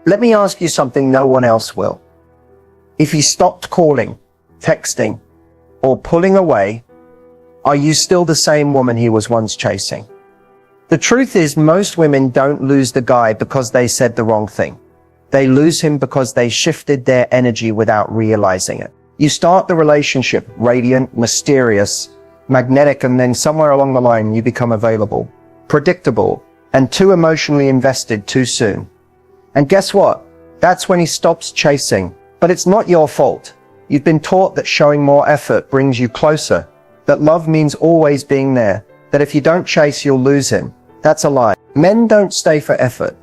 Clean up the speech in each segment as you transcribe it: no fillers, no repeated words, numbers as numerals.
Let me ask you something no one else will. If he stopped calling, texting, or pulling away, are you still the same woman he was once chasing? The truth is, most women don't lose the guy because they said the wrong thing. They lose him because they shifted their energy without realizing it. You start the relationship radiant, mysterious, magnetic, and then somewhere along the line you become available, predictable, and too emotionally invested too soon. And guess what? That's when he stops chasing. But it's not your fault. You've been taught that showing more effort brings you closer, that love means always being there, that if you don't chase, you'll lose him. That's a lie. Men don't stay for effort.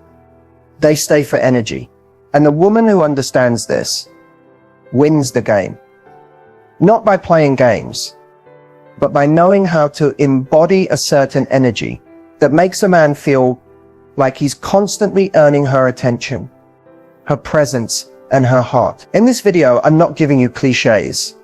They stay for energy. And the woman who understands this wins the game. Not by playing games, but by knowing how to embody a certain energy that makes a man feel like he's constantly earning her attention, her presence, and her heart. In this video, I'm not giving you cliches.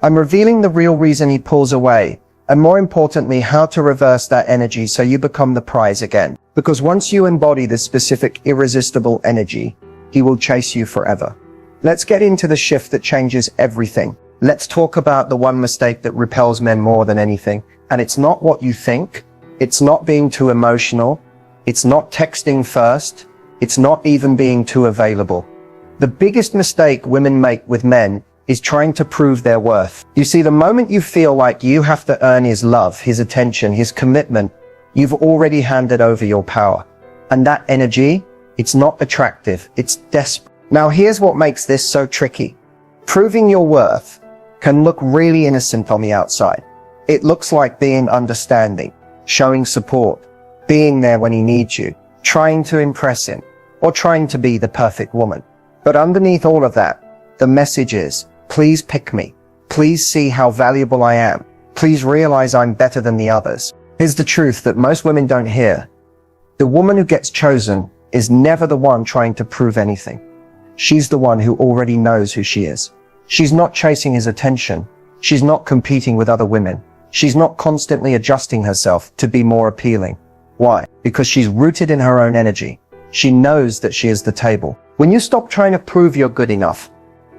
I'm revealing the real reason he pulls away, and more importantly, how to reverse that energy so you become the prize again. Because once you embody this specific irresistible energy, he will chase you forever. Let's get into the shift that changes everything. Let's talk about the one mistake that repels men more than anything. And it's not what you think. It's not being too emotional. It's not texting first. It's not even being too available. The biggest mistake women make with men is trying to prove their worth. You see, the moment you feel like you have to earn his love, his attention, his commitment, you've already handed over your power. And that energy, it's not attractive, it's desperate. Now here's what makes this so tricky. Proving your worth can look really innocent on the outside. It looks like being understanding, showing support, being there when he needs you, trying to impress him, or trying to be the perfect woman. But underneath all of that, the message is, please pick me. Please see how valuable I am. Please realize I'm better than the others. Here's the truth that most women don't hear. The woman who gets chosen is never the one trying to prove anything. She's the one who already knows who she is. She's not chasing his attention. She's not competing with other women. She's not constantly adjusting herself to be more appealing. Why? Because she's rooted in her own energy. She knows that she is the table. When you stop trying to prove you're good enough,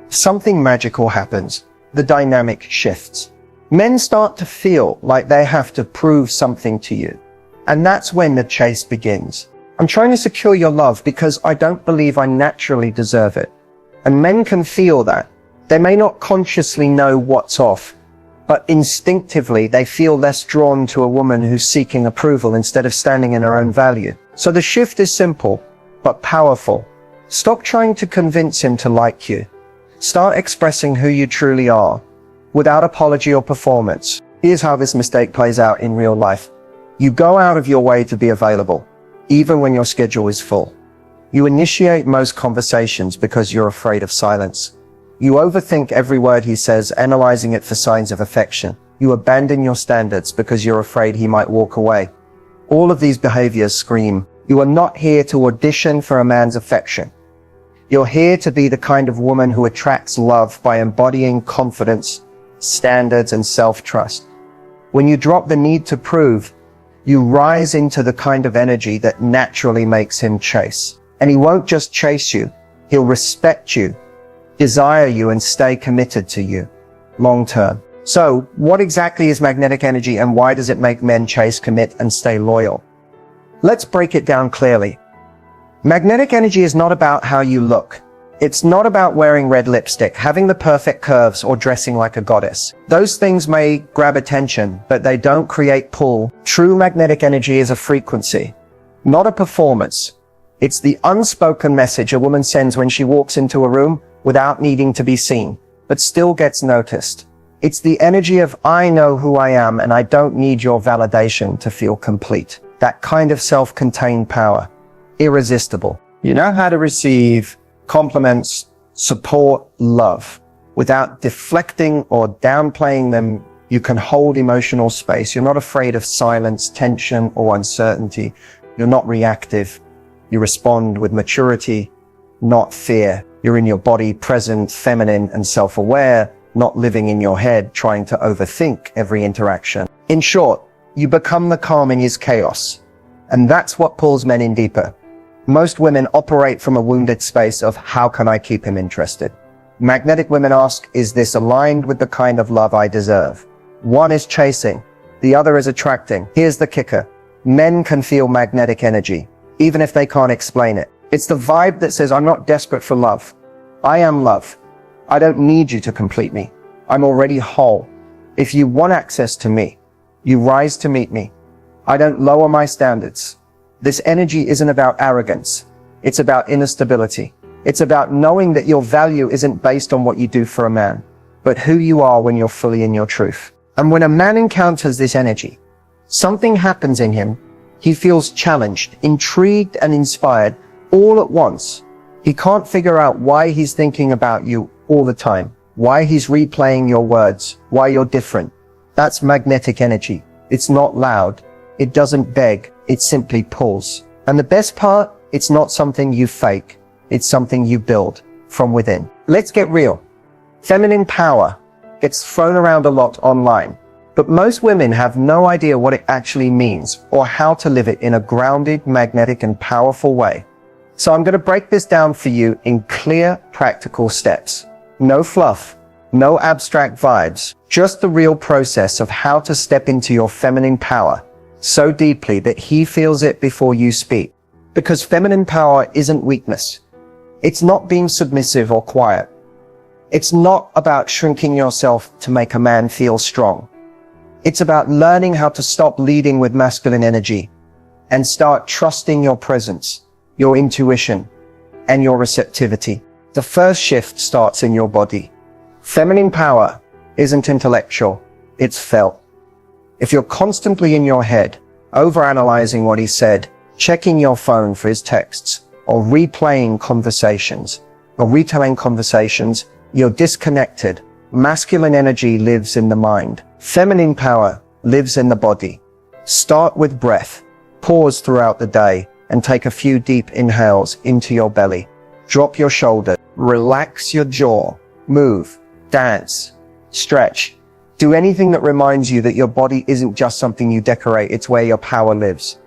something magical happens. The dynamic shifts. Men start to feel like they have to prove something to you. And that's when the chase begins. I'm trying to secure your love because I don't believe I naturally deserve it. And men can feel that. They may not consciously know what's off, but instinctively they feel less drawn to a woman who's seeking approval instead of standing in her own value. So the shift is simple, but powerful. Stop trying to convince him to like you. Start expressing who you truly are, without apology or performance. Here's how this mistake plays out in real life. You go out of your way to be available, even when your schedule is full. You initiate most conversations because you're afraid of silence. You overthink every word he says, analyzing it for signs of affection. You abandon your standards because you're afraid he might walk away. All of these behaviors scream, you are not here to audition for a man's affection. You're here to be the kind of woman who attracts love by embodying confidence, standards, and self-trust. When you drop the need to prove, you rise into the kind of energy that naturally makes him chase. And he won't just chase you, he'll respect you, desire you, and stay committed to you long term. So what exactly is magnetic energy and why does it make men chase, commit, and stay loyal? Let's break it down clearly. Magnetic energy is not about how you look. It's not about wearing red lipstick, having the perfect curves, or dressing like a goddess. Those things may grab attention, but they don't create pull. True magnetic energy is a frequency, not a performance. It's the unspoken message a woman sends when she walks into a room without needing to be seen, but still gets noticed. It's the energy of, I know who I am and I don't need your validation to feel complete. That kind of self-contained power. Irresistible. You know how to receive compliments, support, love. Without deflecting or downplaying them, you can hold emotional space. You're not afraid of silence, tension, or uncertainty. You're not reactive. You respond with maturity, not fear. You're in your body, present, feminine, and self-aware, not living in your head, trying to overthink every interaction. In short, you become the calm in his chaos. And that's what pulls men in deeper. Most women operate from a wounded space of how can I keep him interested? Magnetic women ask, is this aligned with the kind of love I deserve? One is chasing, the other is attracting. Here's the kicker. Men can feel magnetic energy, even if they can't explain it. It's the vibe that says, I'm not desperate for love. I am love. I don't need you to complete me. I'm already whole. If you want access to me, you rise to meet me. I don't lower my standards. This energy isn't about arrogance. It's about inner stability. It's about knowing that your value isn't based on what you do for a man, but who you are when you're fully in your truth. And when a man encounters this energy, something happens in him. He feels challenged, intrigued, and inspired all at once. He can't figure out why he's thinking about you all the time, why he's replaying your words, why you're different. That's magnetic energy. It's not loud. It doesn't beg. It simply pulls. And the best part, it's not something you fake. It's something you build from within. Let's get real. Feminine power gets thrown around a lot online, but most women have no idea what it actually means or how to live it in a grounded, magnetic, and powerful way. So I'm going to break this down for you in clear, practical steps. No fluff, no abstract vibes, just the real process of how to step into your feminine power so deeply that he feels it before you speak. Because feminine power isn't weakness. It's not being submissive or quiet. It's not about shrinking yourself to make a man feel strong. It's about learning how to stop leading with masculine energy and start trusting your presence, your intuition, and your receptivity. The first shift starts in your body. Feminine power isn't intellectual, it's felt. If you're constantly in your head, overanalyzing what he said, checking your phone for his texts, or retelling conversations, you're disconnected. Masculine energy lives in the mind. Feminine power lives in the body. Start with breath. Pause throughout the day and take a few deep inhales into your belly. Drop your shoulders. Relax your jaw. Move. Dance. Stretch. Do anything that reminds you that your body isn't just something you decorate, it's where your power lives.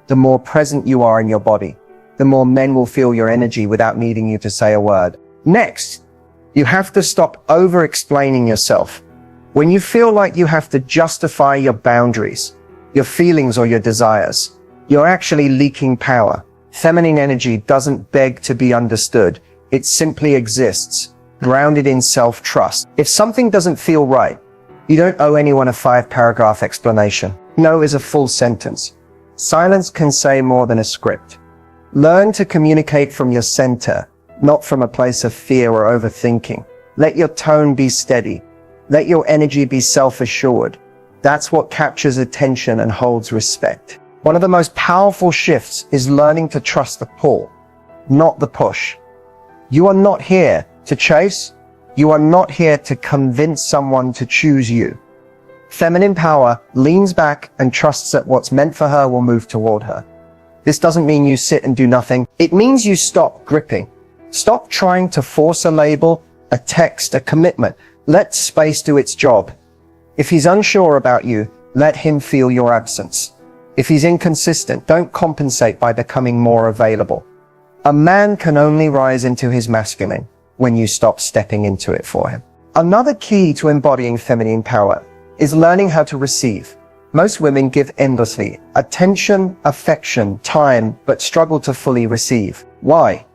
The more present you are in your body, the more men will feel your energy without needing you to say a word. Next, you have to stop over-explaining yourself. When you feel like you have to justify your boundaries, your feelings or your desires, you're actually leaking power. Feminine energy doesn't beg to be understood. It simply exists, grounded in self-trust. If something doesn't feel right, you don't owe anyone a 5-paragraph explanation. No is a full sentence. Silence can say more than a script. Learn to communicate from your center, not from a place of fear or overthinking. Let your tone be steady. Let your energy be self-assured. That's what captures attention and holds respect. One of the most powerful shifts is learning to trust the pull, not the push. You are not here to chase. You are not here to convince someone to choose you. Feminine power leans back and trusts that what's meant for her will move toward her. This doesn't mean you sit and do nothing. It means you stop gripping. Stop trying to force a label, a text, a commitment. Let space do its job. If he's unsure about you, let him feel your absence. If he's inconsistent, don't compensate by becoming more available. A man can only rise into his masculine when you stop stepping into it for him. Another key to embodying feminine power is learning how to receive. Most women give endlessly, attention, affection, time, but struggle to fully receive. Why?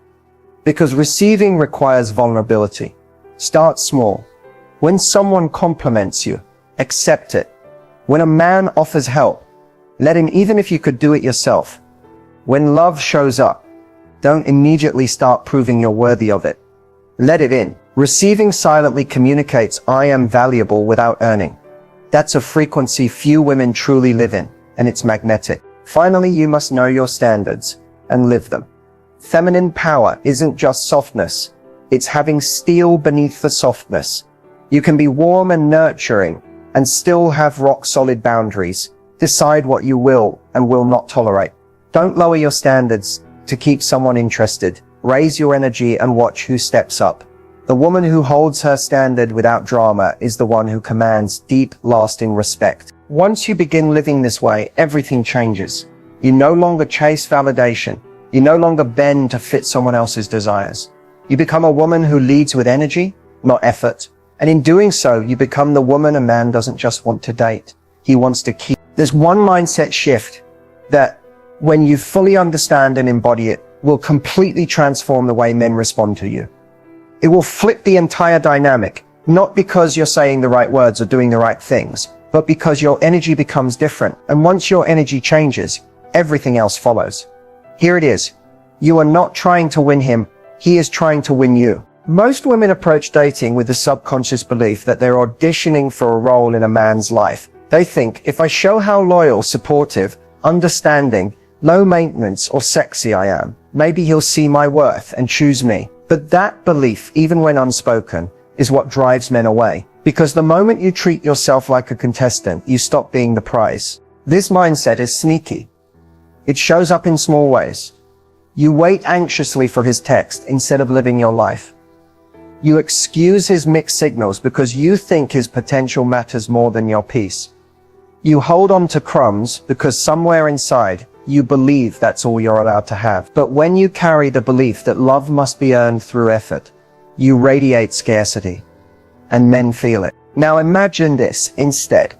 Because receiving requires vulnerability. Start small. When someone compliments you, accept it. When a man offers help, let him, even if you could do it yourself. When love shows up, don't immediately start proving you're worthy of it. Let it in. Receiving silently communicates, I am valuable without earning. That's a frequency few women truly live in, and it's magnetic. Finally, you must know your standards and live them. Feminine power isn't just softness. It's having steel beneath the softness. You can be warm and nurturing and still have rock-solid boundaries. Decide what you will and will not tolerate. Don't lower your standards to keep someone interested. Raise your energy and watch who steps up. The woman who holds her standard without drama is the one who commands deep, lasting respect. Once you begin living this way, everything changes. You no longer chase validation. You no longer bend to fit someone else's desires. You become a woman who leads with energy, not effort. And in doing so, you become the woman a man doesn't just want to date. He wants to keep. There's one mindset shift that, when you fully understand and embody it, will completely transform the way men respond to you. It will flip the entire dynamic, not because you're saying the right words or doing the right things, but because your energy becomes different. And once your energy changes, everything else follows. Here it is. You are not trying to win him. He is trying to win you. Most women approach dating with the subconscious belief that they're auditioning for a role in a man's life. They think, if I show how loyal, supportive, understanding, low maintenance, or sexy I am, maybe he'll see my worth and choose me. But that belief, even when unspoken, is what drives men away. Because the moment you treat yourself like a contestant, you stop being the prize. This mindset is sneaky. It shows up in small ways. You wait anxiously for his text instead of living your life. You excuse his mixed signals because you think his potential matters more than your peace. You hold on to crumbs because somewhere inside, you believe that's all you're allowed to have. But when you carry the belief that love must be earned through effort, you radiate scarcity. And men feel it. Now imagine this instead.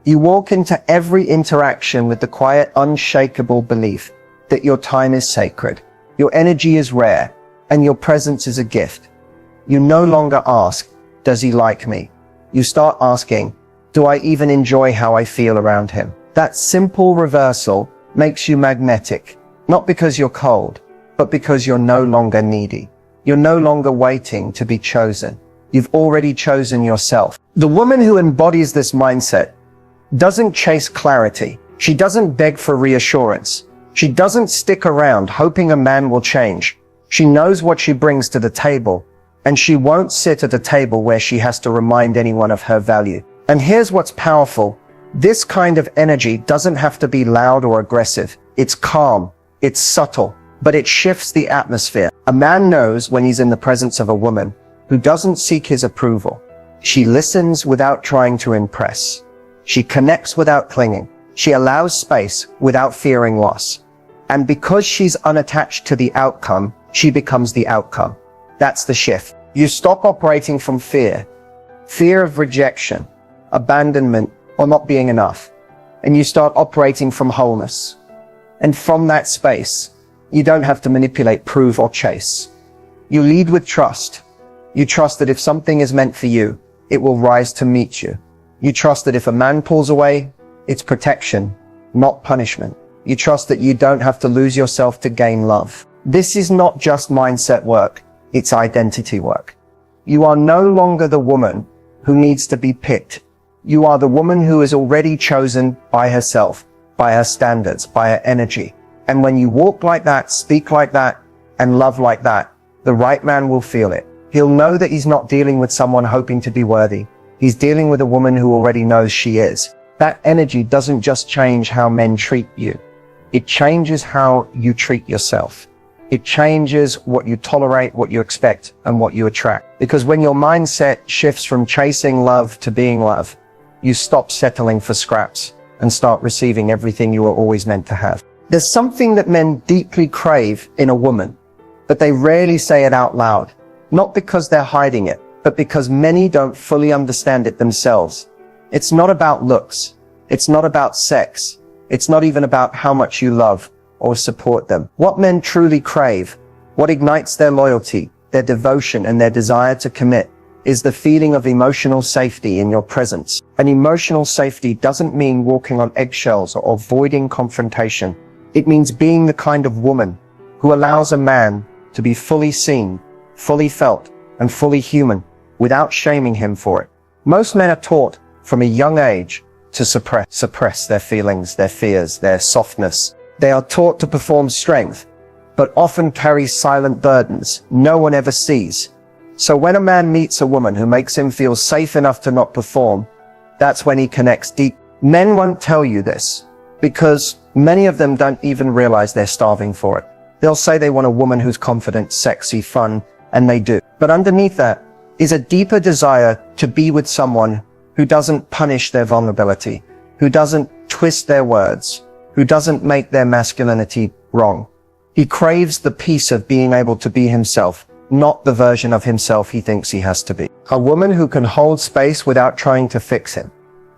You walk into every interaction with the quiet, unshakable belief that your time is sacred, your energy is rare, and your presence is a gift. You no longer ask, does he like me? You start asking, do I even enjoy how I feel around him? That simple reversal makes you magnetic, not because you're cold, but because you're no longer needy. You're no longer waiting to be chosen. You've already chosen yourself. The woman who embodies this mindset doesn't chase clarity. She doesn't beg for reassurance. She doesn't stick around hoping a man will change. She knows what she brings to the table, and she won't sit at a table where she has to remind anyone of her value. And here's what's powerful. This kind of energy doesn't have to be loud or aggressive. It's calm, it's subtle, but it shifts the atmosphere. A man knows when he's in the presence of a woman who doesn't seek his approval. She listens without trying to impress. She connects without clinging. She allows space without fearing loss. And because she's unattached to the outcome, she becomes the outcome. That's the shift. You stop operating from fear of rejection, abandonment, or not being enough. And you start operating from wholeness. And from that space, you don't have to manipulate, prove, or chase. You lead with trust. You trust that if something is meant for you, it will rise to meet you. You trust that if a man pulls away, it's protection, not punishment. You trust that you don't have to lose yourself to gain love. This is not just mindset work, it's identity work. You are no longer the woman who needs to be picked. You are the woman who is already chosen by herself, by her standards, by her energy. And when you walk like that, speak like that, and love like that, the right man will feel it. He'll know that he's not dealing with someone hoping to be worthy. He's dealing with a woman who already knows she is. That energy doesn't just change how men treat you. It changes how you treat yourself. It changes what you tolerate, what you expect, and what you attract. Because when your mindset shifts from chasing love to being love, you stop settling for scraps and start receiving everything you were always meant to have. There's something that men deeply crave in a woman, but they rarely say it out loud. Not because they're hiding it, but because many don't fully understand it themselves. It's not about looks. It's not about sex. It's not even about how much you love or support them. What men truly crave, what ignites their loyalty, their devotion, and their desire to commit, is the feeling of emotional safety in your presence. And emotional safety doesn't mean walking on eggshells or avoiding confrontation. It means being the kind of woman who allows a man to be fully seen, fully felt, and fully human without shaming him for it. Most men are taught from a young age to suppress their feelings, their fears, their softness. They are taught to perform strength, but often carry silent burdens no one ever sees. So when a man meets a woman who makes him feel safe enough to not perform, that's when he connects deep. Men won't tell you this because many of them don't even realize they're starving for it. They'll say they want a woman who's confident, sexy, fun, and they do. But underneath that is a deeper desire to be with someone who doesn't punish their vulnerability, who doesn't twist their words, who doesn't make their masculinity wrong. He craves the peace of being able to be himself, not the version of himself he thinks he has to be. A woman who can hold space without trying to fix him.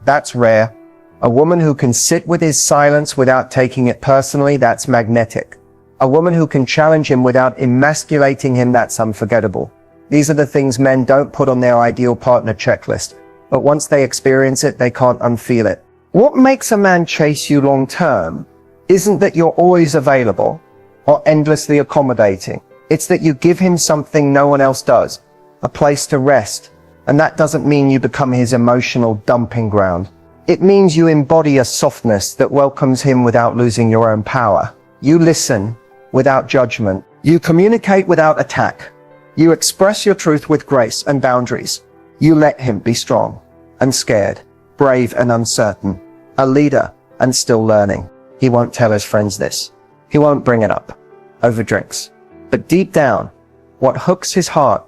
That's rare. A woman who can sit with his silence without taking it personally. That's magnetic. A woman who can challenge him without emasculating him. That's unforgettable. These are the things men don't put on their ideal partner checklist, but once they experience it, they can't unfeel it. What makes a man chase you long term isn't that you're always available or endlessly accommodating. It's that you give him something no one else does, a place to rest. And that doesn't mean you become his emotional dumping ground. It means you embody a softness that welcomes him without losing your own power. You listen without judgment. You communicate without attack. You express your truth with grace and boundaries. You let him be strong and scared, brave and uncertain, a leader and still learning. He won't tell his friends this. He won't bring it up over drinks. But deep down, what hooks his heart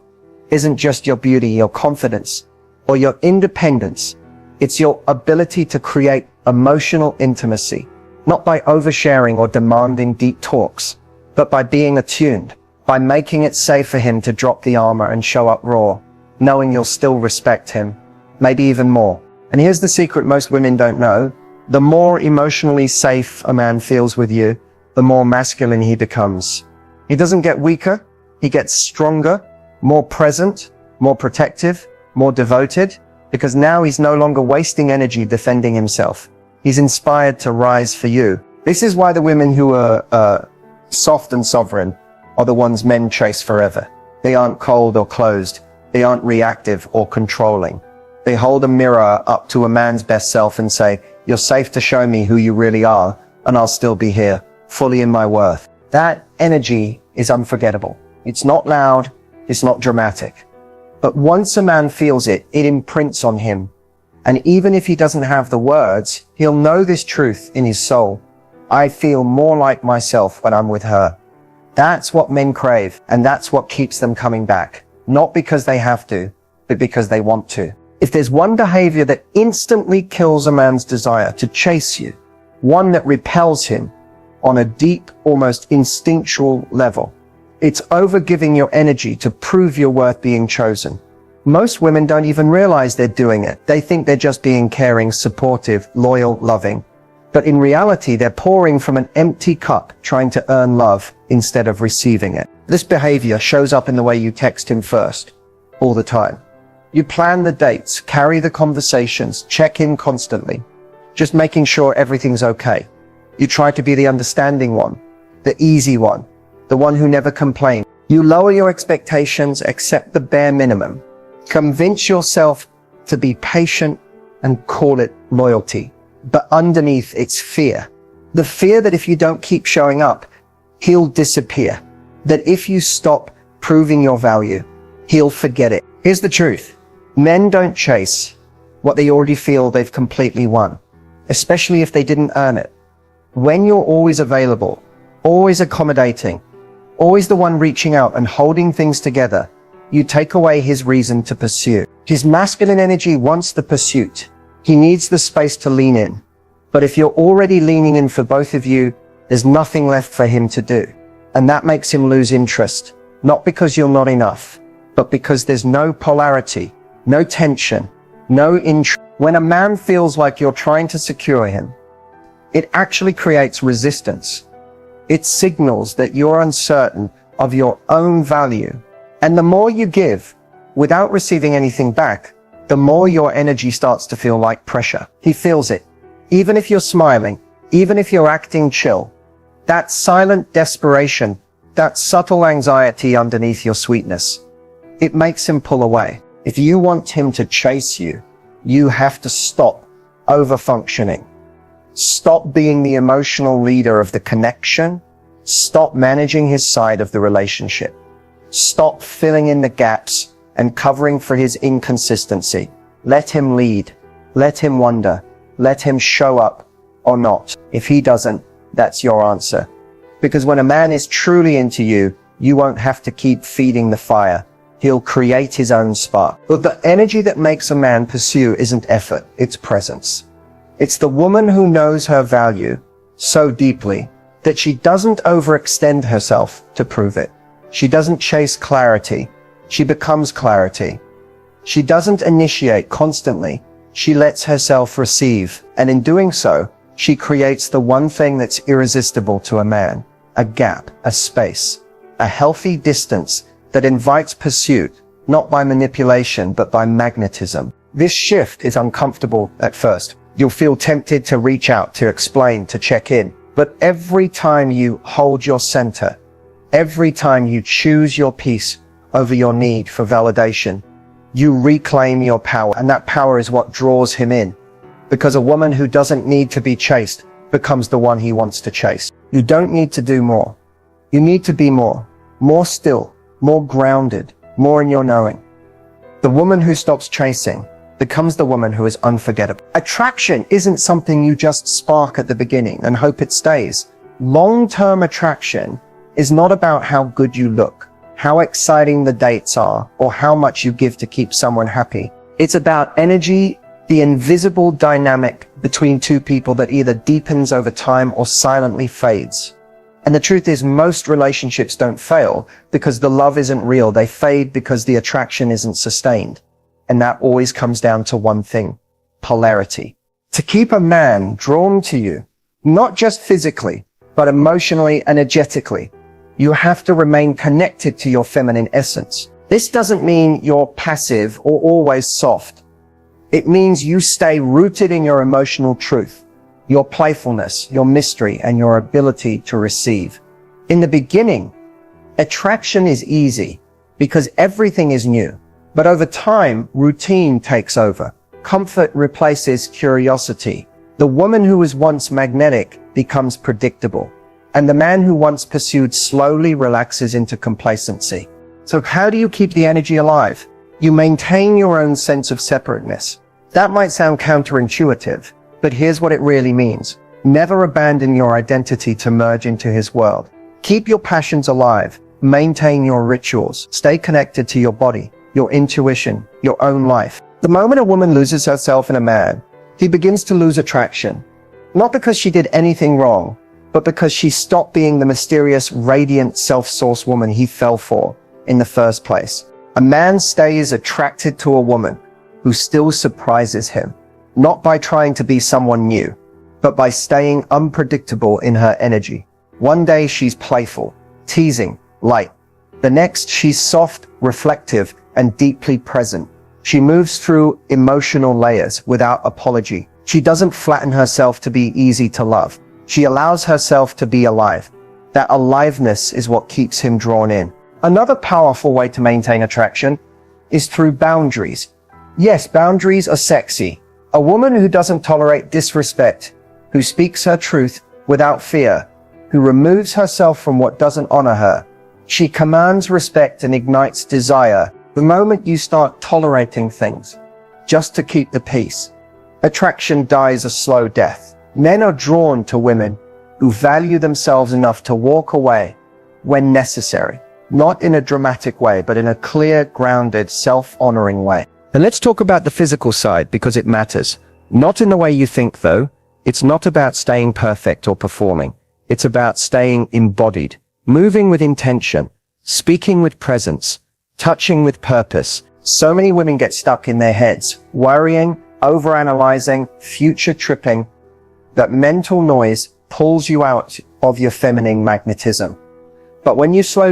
isn't just your beauty, your confidence, or your independence. It's your ability to create emotional intimacy, not by oversharing or demanding deep talks, but by being attuned, by making it safe for him to drop the armor and show up raw, knowing you'll still respect him, maybe even more. And here's the secret most women don't know. The more emotionally safe a man feels with you, the more masculine he becomes. He doesn't get weaker, he gets stronger, more present, more protective, more devoted, because now he's no longer wasting energy defending himself. He's inspired to rise for you. This is why the women who are soft and sovereign are the ones men chase forever. They aren't cold or closed. They aren't reactive or controlling. They hold a mirror up to a man's best self and say, "You're safe to show me who you really are, and I'll still be here, fully in my worth." That energy is unforgettable. It's not loud. It's not dramatic. But once a man feels it, it imprints on him. And even if he doesn't have the words, he'll know this truth in his soul. I feel more like myself when I'm with her. That's what men crave, and that's what keeps them coming back. Not because they have to, but because they want to. If there's one behavior that instantly kills a man's desire to chase you, one that repels him on a deep, almost instinctual level, it's overgiving your energy to prove you're worth being chosen. Most women don't even realize they're doing it. They think they're just being caring, supportive, loyal, loving. But in reality, they're pouring from an empty cup, trying to earn love instead of receiving it. This behavior shows up in the way you text him first, all the time. You plan the dates, carry the conversations, check in constantly, just making sure everything's okay. You try to be the understanding one, the easy one, the one who never complains. You lower your expectations, accept the bare minimum. Convince yourself to be patient and call it loyalty. But underneath, it's fear. The fear that if you don't keep showing up, he'll disappear. That if you stop proving your value, he'll forget it. Here's the truth. Men don't chase what they already feel they've completely won, especially if they didn't earn it. When you're always available, always accommodating, always the one reaching out and holding things together, you take away his reason to pursue. His masculine energy wants the pursuit. He needs the space to lean in. But if you're already leaning in for both of you, there's nothing left for him to do. And that makes him lose interest, not because you're not enough, but because there's no polarity, no tension, no interest. When a man feels like you're trying to secure him, it actually creates resistance. It signals that you're uncertain of your own value. And the more you give without receiving anything back, the more your energy starts to feel like pressure. He feels it. Even if you're smiling, even if you're acting chill, that silent desperation, that subtle anxiety underneath your sweetness, it makes him pull away. If you want him to chase you, you have to stop over-functioning. Stop being the emotional leader of the connection. Stop managing his side of the relationship. Stop filling in the gaps and covering for his inconsistency. Let him lead. Let him wonder. Let him show up or not. If he doesn't, that's your answer. Because when a man is truly into you, you won't have to keep feeding the fire. He'll create his own spark. But the energy that makes a man pursue isn't effort, it's presence. It's the woman who knows her value so deeply that she doesn't overextend herself to prove it. She doesn't chase clarity. She becomes clarity. She doesn't initiate constantly. She lets herself receive. And in doing so, she creates the one thing that's irresistible to a man: a gap, a space, a healthy distance that invites pursuit, not by manipulation, but by magnetism. This shift is uncomfortable at first. You'll feel tempted to reach out, to explain, to check in. But every time you hold your center, every time you choose your peace over your need for validation, you reclaim your power. And that power is what draws him in. Because a woman who doesn't need to be chased becomes the one he wants to chase. You don't need to do more. You need to be more still, more grounded, more in your knowing. The woman who stops chasing becomes the woman who is unforgettable. Attraction isn't something you just spark at the beginning and hope it stays. Long-term attraction is not about how good you look, how exciting the dates are, or how much you give to keep someone happy. It's about energy, the invisible dynamic between two people that either deepens over time or silently fades. And the truth is, most relationships don't fail because the love isn't real. They fade because the attraction isn't sustained. And that always comes down to one thing: polarity. To keep a man drawn to you, not just physically, but emotionally, energetically, you have to remain connected to your feminine essence. This doesn't mean you're passive or always soft. It means you stay rooted in your emotional truth, your playfulness, your mystery, and your ability to receive. In the beginning, attraction is easy because everything is new. But over time, routine takes over. Comfort replaces curiosity. The woman who was once magnetic becomes predictable. And the man who once pursued slowly relaxes into complacency. So how do you keep the energy alive? You maintain your own sense of separateness. That might sound counterintuitive, but here's what it really means. Never abandon your identity to merge into his world. Keep your passions alive. Maintain your rituals. Stay connected to your body, your intuition, your own life. The moment a woman loses herself in a man, he begins to lose attraction. Not because she did anything wrong, but because she stopped being the mysterious, radiant, self-sourced woman he fell for in the first place. A man stays attracted to a woman who still surprises him, not by trying to be someone new, but by staying unpredictable in her energy. One day she's playful, teasing, light. The next she's soft, reflective, and deeply present. She moves through emotional layers without apology. She doesn't flatten herself to be easy to love. She allows herself to be alive. That aliveness is what keeps him drawn in. Another powerful way to maintain attraction is through boundaries. Yes, boundaries are sexy. A woman who doesn't tolerate disrespect, who speaks her truth without fear, who removes herself from what doesn't honor her. She commands respect and ignites desire. The moment you start tolerating things just to keep the peace, attraction dies a slow death. Men are drawn to women who value themselves enough to walk away when necessary, not in a dramatic way, but in a clear, grounded, self-honoring way. And let's talk about the physical side because it matters. Not in the way you think, though. It's not about staying perfect or performing. It's about staying embodied, moving with intention, speaking with presence, touching with purpose. So many women get stuck in their heads, worrying, overanalyzing, future tripping. That mental noise pulls you out of your feminine magnetism. But when you slow